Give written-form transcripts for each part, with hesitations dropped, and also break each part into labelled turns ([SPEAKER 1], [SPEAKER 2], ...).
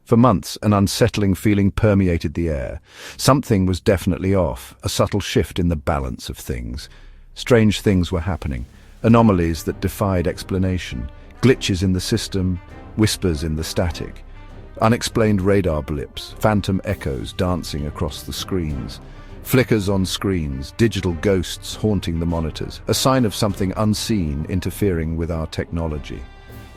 [SPEAKER 1] For months, an unsettling feeling permeated the air. Something was definitely off, a subtle shift in the balance of things. Strange things were happening, anomalies that defied explanation, glitches in the system, whispers in the static. Unexplained radar blips, phantom echoes dancing across the screens. Flickers on screens, digital ghosts haunting the monitors, a sign of something unseen interfering with our technology.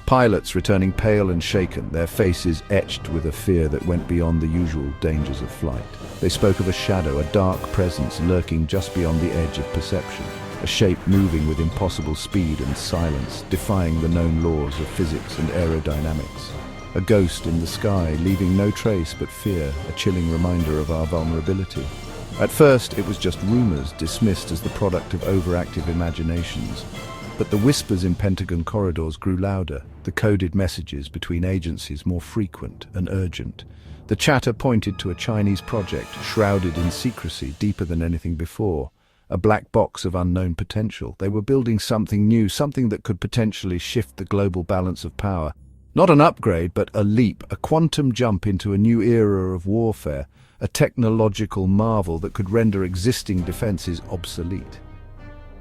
[SPEAKER 1] Pilots returning pale and shaken, their faces etched with a fear that went beyond the usual dangers of flight. They spoke of a shadow, a dark presence lurking just beyond the edge of perception, a shape moving with impossible speed and silence, defying the known laws of physics and aerodynamics. A ghost in the sky, leaving no trace but fear, a chilling reminder of our vulnerability. At first, it was just rumors dismissed as the product of overactive imaginations. But the whispers in Pentagon corridors grew louder, the coded messages between agencies more frequent and urgent. The chatter pointed to a Chinese project, shrouded in secrecy deeper than anything before. A black box of unknown potential. They were building something new, something that could potentially shift the global balance of power. Not an upgrade, but a leap, a quantum jump into a new era of warfare, a technological marvel that could render existing defenses obsolete.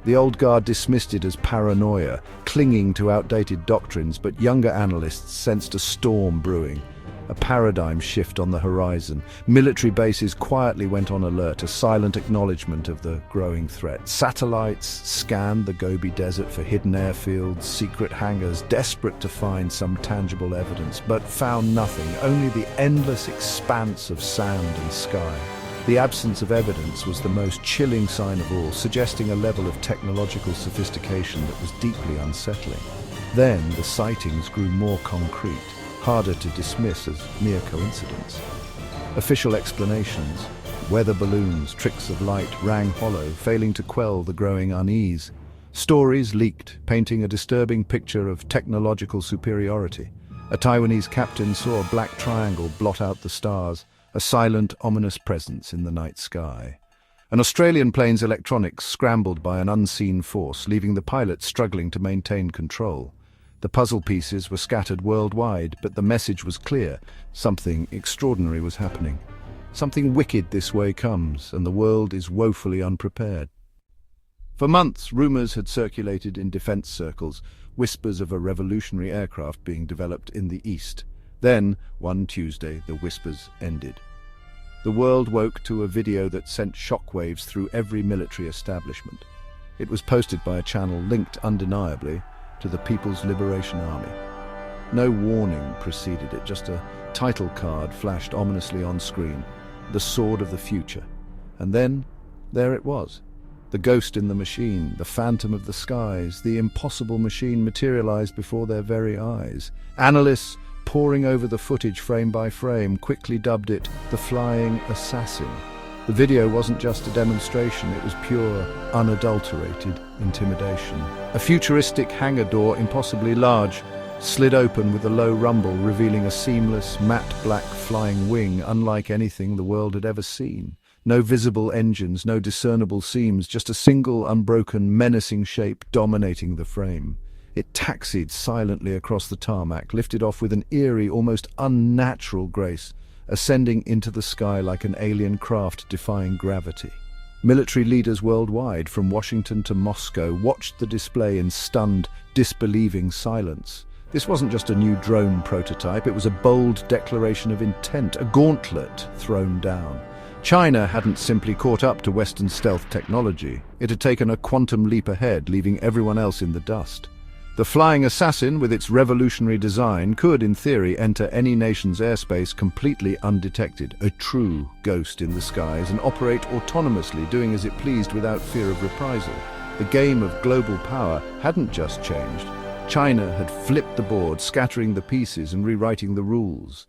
[SPEAKER 1] The old guard dismissed it as paranoia, clinging to outdated doctrines, but younger analysts sensed a storm brewing, a paradigm shift on the horizon. Military bases quietly went on alert, a silent acknowledgement of the growing threat. Satellites scanned the Gobi Desert for hidden airfields, secret hangars, desperate to find some tangible evidence, but found nothing, only the endless expanse of sand and sky. The absence of evidence was the most chilling sign of all, suggesting a level of technological sophistication that was deeply unsettling. Then the sightings grew more concrete, harder to dismiss as mere coincidence. Official explanations, weather balloons, tricks of light, rang hollow, failing to quell the growing unease. Stories leaked, painting a disturbing picture of technological superiority. A Taiwanese captain saw a black triangle blot out the stars, a silent, ominous presence in the night sky. An Australian plane's electronics scrambled by an unseen force, leaving the pilot struggling to maintain control. The puzzle pieces were scattered worldwide, but the message was clear. Something extraordinary was happening. Something wicked this way comes, and the world is woefully unprepared. For months, rumors had circulated in defense circles, whispers of a revolutionary aircraft being developed in the East. Then, one Tuesday, the whispers ended. The world woke to a video that sent shockwaves through every military establishment. It was posted by a channel linked undeniably to the People's Liberation Army. No warning preceded it, just a title card flashed ominously on screen, "The Sword of the Future." And then, there it was. The ghost in the machine, the phantom of the skies, the impossible machine materialized before their very eyes. Analysts, poring over the footage frame by frame, quickly dubbed it the Flying Assassin. The video wasn't just a demonstration, it was pure, unadulterated intimidation. A futuristic hangar door, impossibly large, slid open with a low rumble, revealing a seamless, matte black flying wing unlike anything the world had ever seen. No visible engines, no discernible seams, just a single, unbroken, menacing shape dominating the frame. It taxied silently across the tarmac, lifted off with an eerie, almost unnatural grace, ascending into the sky like an alien craft defying gravity. Military leaders worldwide, from Washington to Moscow, watched the display in stunned, disbelieving silence. This wasn't just a new drone prototype, it was a bold declaration of intent, a gauntlet thrown down. China hadn't simply caught up to Western stealth technology. It had taken a quantum leap ahead, leaving everyone else in the dust. The Flying Assassin, with its revolutionary design, could, in theory, enter any nation's airspace completely undetected, a true ghost in the skies, and operate autonomously, doing as it pleased without fear of reprisal. The game of global power hadn't just changed. China had flipped the board, scattering the pieces and rewriting the rules.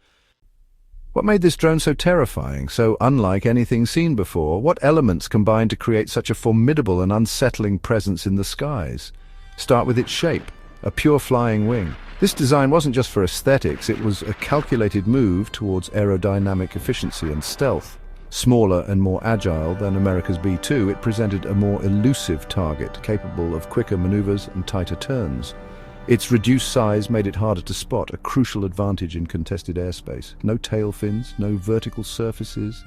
[SPEAKER 1] What made this drone so terrifying, so unlike anything seen before? What elements combined to create such a formidable and unsettling presence in the skies? Start with its shape, a pure flying wing. This design wasn't just for aesthetics, it was a calculated move towards aerodynamic efficiency and stealth. Smaller and more agile than America's B-2, it presented a more elusive target, capable of quicker maneuvers and tighter turns. Its reduced size made it harder to spot, a crucial advantage in contested airspace. No tail fins, no vertical surfaces,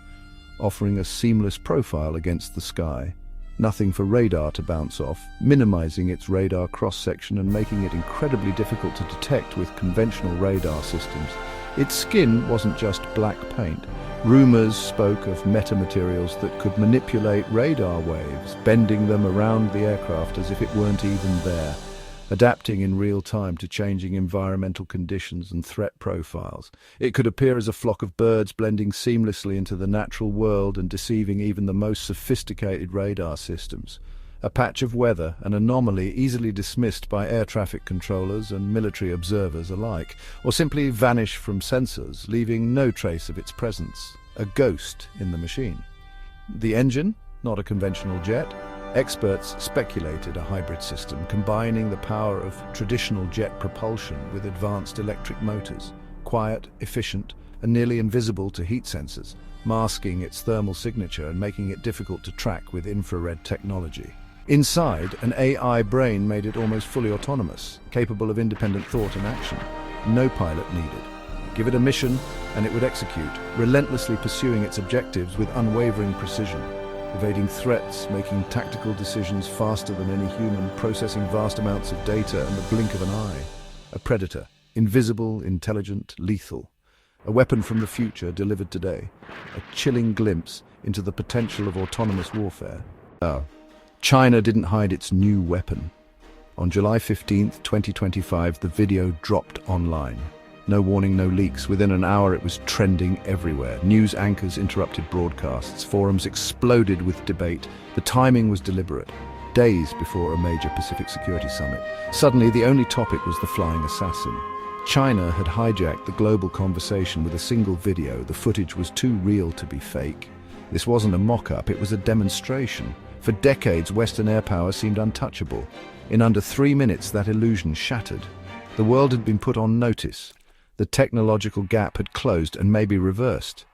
[SPEAKER 1] offering a seamless profile against the sky. Nothing for radar to bounce off, minimizing its radar cross-section and making it incredibly difficult to detect with conventional radar systems. Its skin wasn't just black paint. Rumors spoke of metamaterials that could manipulate radar waves, bending them around the aircraft as if it weren't even there, adapting in real time to changing environmental conditions and threat profiles. It could appear as a flock of birds blending seamlessly into the natural world and deceiving even the most sophisticated radar systems. A patch of weather, an anomaly easily dismissed by air traffic controllers and military observers alike, or simply vanish from sensors, leaving no trace of its presence. A ghost in the machine. The engine, not a conventional jet. Experts speculated a hybrid system combining the power of traditional jet propulsion with advanced electric motors, quiet, efficient, and nearly invisible to heat sensors, masking its thermal signature and making it difficult to track with infrared technology. Inside, an AI brain made it almost fully autonomous, capable of independent thought and action. No pilot needed. Give it a mission and it would execute, relentlessly pursuing its objectives with unwavering precision. Evading threats, making tactical decisions faster than any human, processing vast amounts of data in the blink of an eye. A predator, invisible, intelligent, lethal. A weapon from the future delivered today. A chilling glimpse into the potential of autonomous warfare. China didn't hide its new weapon. On July 15th, 2025, the video dropped online. No warning, no leaks. Within an hour, it was trending everywhere. News anchors interrupted broadcasts. Forums exploded with debate. The timing was deliberate. Days before a major Pacific Security Summit. Suddenly, the only topic was the flying assassin. China had hijacked the global conversation with a single video. The footage was too real to be fake. This wasn't a mock-up, it was a demonstration. For decades, Western air power seemed untouchable. In under 3 minutes, that illusion shattered. The world had been put on notice. The technological gap had closed and maybe reversed.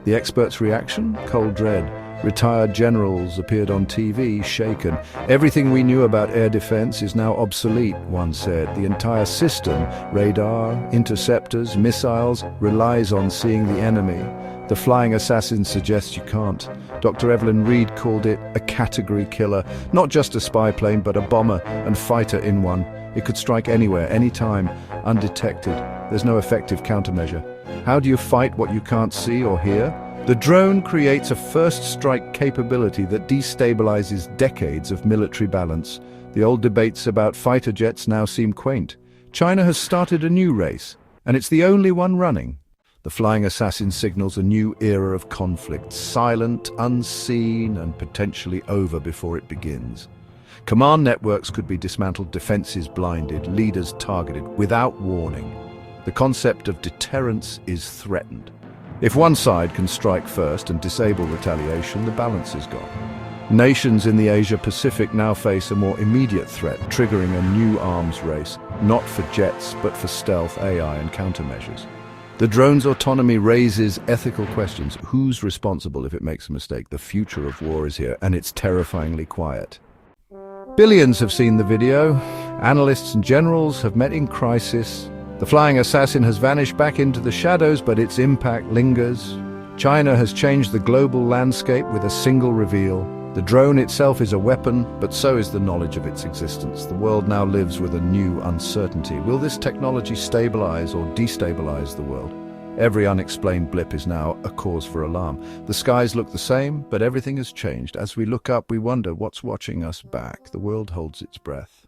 [SPEAKER 1] The experts' reaction? Cold dread. Retired generals appeared on TV, shaken. Everything we knew about air defense is now obsolete, one said. The entire system, radar, interceptors, missiles, relies on seeing the enemy. The flying assassin suggests you can't. Dr. Evelyn Reed called it a category killer. Not just a spy plane, but a bomber and fighter in one. It could strike anywhere, anytime, undetected. There's no effective countermeasure. How do you fight what you can't see or hear? The drone creates a first-strike capability that destabilizes decades of military balance. The old debates about fighter jets now seem quaint. China has started a new race, and it's the only one running. The flying assassin signals a new era of conflict, silent, unseen, and potentially over before it begins. Command networks could be dismantled, defenses blinded, leaders targeted, without warning. The concept of deterrence is threatened. If one side can strike first and disable retaliation, the balance is gone. Nations in the Asia-Pacific now face a more immediate threat, triggering a new arms race, not for jets, but for stealth, AI, and countermeasures. The drone's autonomy raises ethical questions. Who's responsible if it makes a mistake? The future of war is here, and it's terrifyingly quiet. Billions have seen the video. Analysts and generals have met in crisis. The flying assassin has vanished back into the shadows, but its impact lingers. China has changed the global landscape with a single reveal. The drone itself is a weapon, but so is the knowledge of its existence. The world now lives with a new uncertainty. Will this technology stabilize or destabilize the world? Every unexplained blip is now a cause for alarm. The skies look the same, but everything has changed. As we look up, we wonder what's watching us back. The world holds its breath.